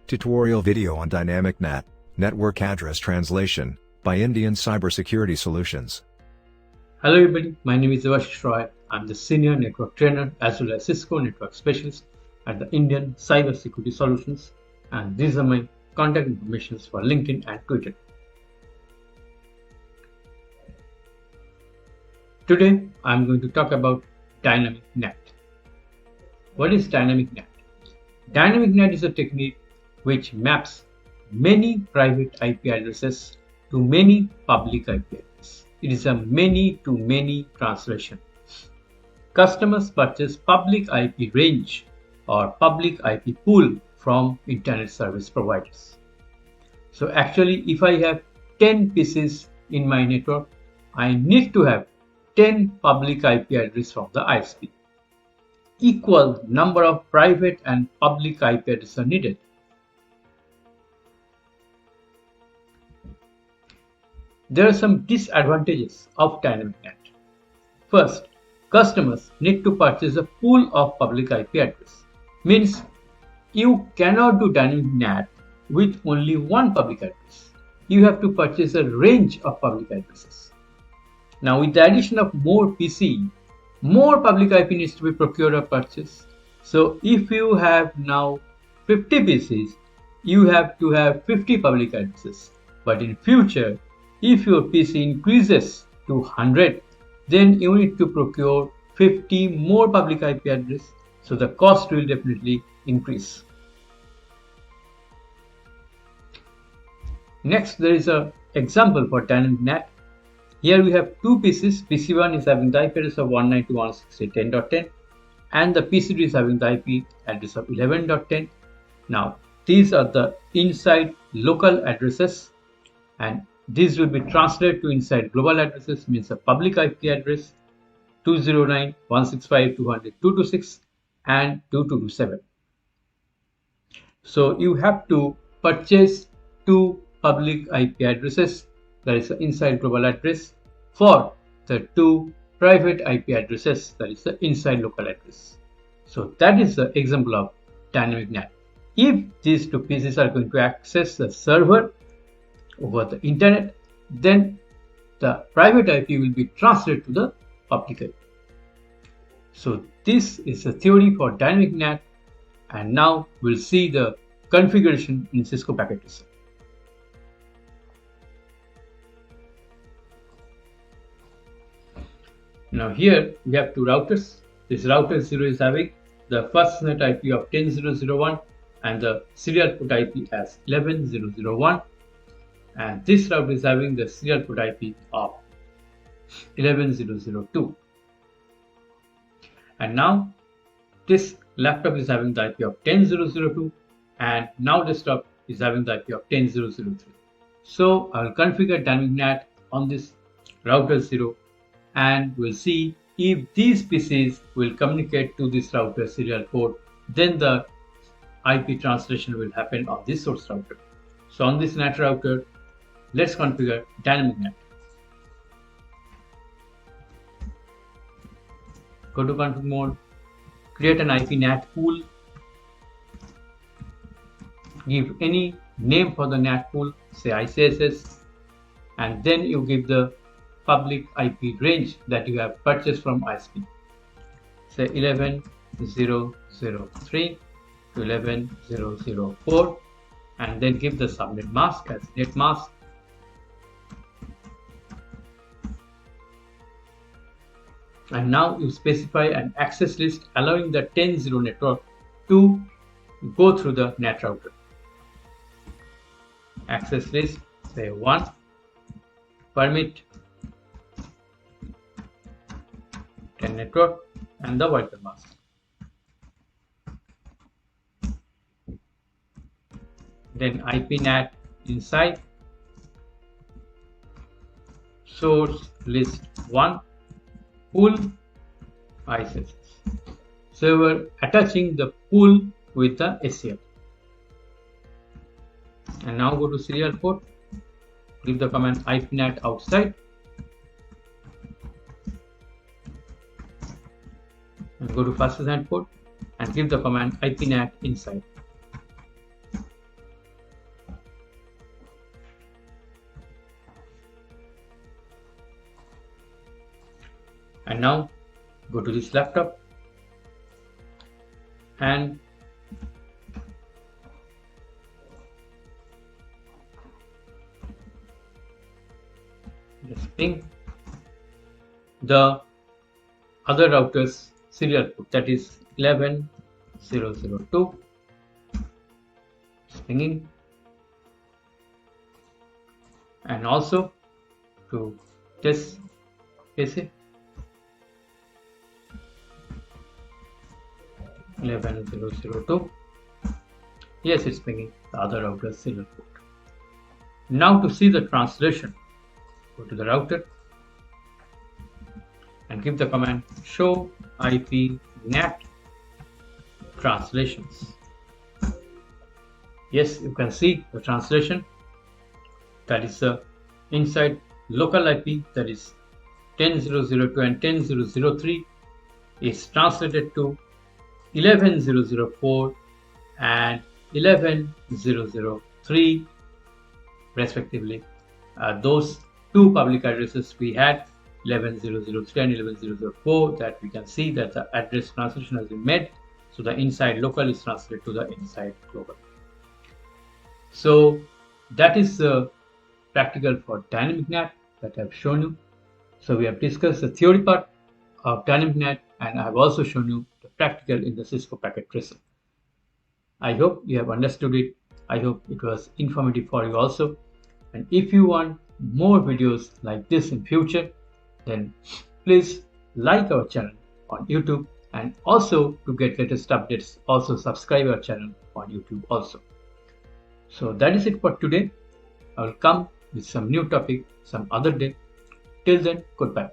Tutorial video on Dynamic NAT, Network Address Translation, by Indian Cybersecurity Solutions. Hello everybody, my name is Devashish Roy. I'm the Senior Network Trainer as well as Cisco Network Specialist at the Indian Cybersecurity Solutions, and these are my contact information for LinkedIn and Twitter. Today I'm going to talk about Dynamic NAT. What is Dynamic NAT? Dynamic NAT is a technique which maps many private IP addresses to many public IP addresses. It is a many-to-many translation. Customers purchase public IP range or public IP pool from internet service providers. So actually, if I have 10 pieces in my network, I need to have 10 public IP address from the ISP. Equal number of private and public IP addresses are needed. There are some disadvantages of Dynamic NAT. First, customers need to purchase a pool of public IP address. Means you cannot do Dynamic NAT with only one public address. You have to purchase a range of public addresses. Now with the addition of more PC, more public IP needs to be procured or purchased. So if you have now 50 PCs, you have to have 50 public addresses. But in future, if your PC increases to 100, then you need to procure 50 more public IP address. So the cost will definitely increase. Next, there is an example for Dynamic NAT. Here we have two PCs. PC1 is having the IP address of 192.168.10.10 and the PC2 is having the IP address of 11.10. Now these are the inside local addresses, and these will be translated to inside global addresses, means a public IP address 209.165.200.226 and 2227. So you have to purchase two public IP addresses, that is the inside global address, for the two private IP addresses, that is the inside local address. So that is the example of Dynamic NAT. If these two PCs are going to access the server over the internet, then the private IP will be translated to the public IP. So this is the theory for Dynamic NAT, and now we'll see the configuration in Cisco Packet Tracer. Now here we have two routers. This router 0 is having the first net IP of 10.0.0.1 and the serial port IP as 11.0.0.1, and this router is having the serial port IP of 11.0.0.2. And now this laptop is having the IP of 10.0.0.2, and now desktop is having the IP of 10.0.0.3. So I will configure Dynamic NAT on this router 0, and we'll see if these PCs will communicate to this router serial port, then the IP translation will happen on this source router. So on this NAT router, let's configure Dynamic NAT. Go to config mode, create an IP NAT pool, give any name for the NAT pool, say ICSS, and then you give the public IP range that you have purchased from ISP, say 11.0.0.3 to 11.0.0.4, and then give the subnet mask as net mask. And now you specify an access list allowing the 10.0 network to go through the NAT router. Access list, say 1, permit 10 network and the Wi-Fi mask. Then IP NAT inside, source list 1, pool ICSS. So we're attaching the pool with the SCL. And now go to serial port, give the command IP NAT outside, and go to fastest NAT port and give the command IP NAT inside. And now go to this laptop and just ping the other router's serial port, that is 11002. Pinging, and also to this PC 11002. Yes, it's pinging the other router's serial port. Now to see the translation, go to the router and give the command show IP NAT translations. Yes, you can see the translation, that is the inside local IP, that is 10.0.02 and 10.0.03 is translated to 11.0.04 and 11.0.03 respectively. Those two public addresses we had, 11.0.03 and 11.0.04, that we can see that the address translation has been made. So the inside local is translated to the inside global. So that is the practical for Dynamic NAT that I have shown you. So we have discussed the theory part of Dynamic NAT, and I have also shown you the practical in the Cisco packet tracer. I hope you have understood it. I hope it was informative for you also. And if you want more videos like this in future, then please like our channel on YouTube, and also to get latest updates, also subscribe our channel on YouTube also. So that is it for today. I will come with some new topic some other day. Till then, goodbye.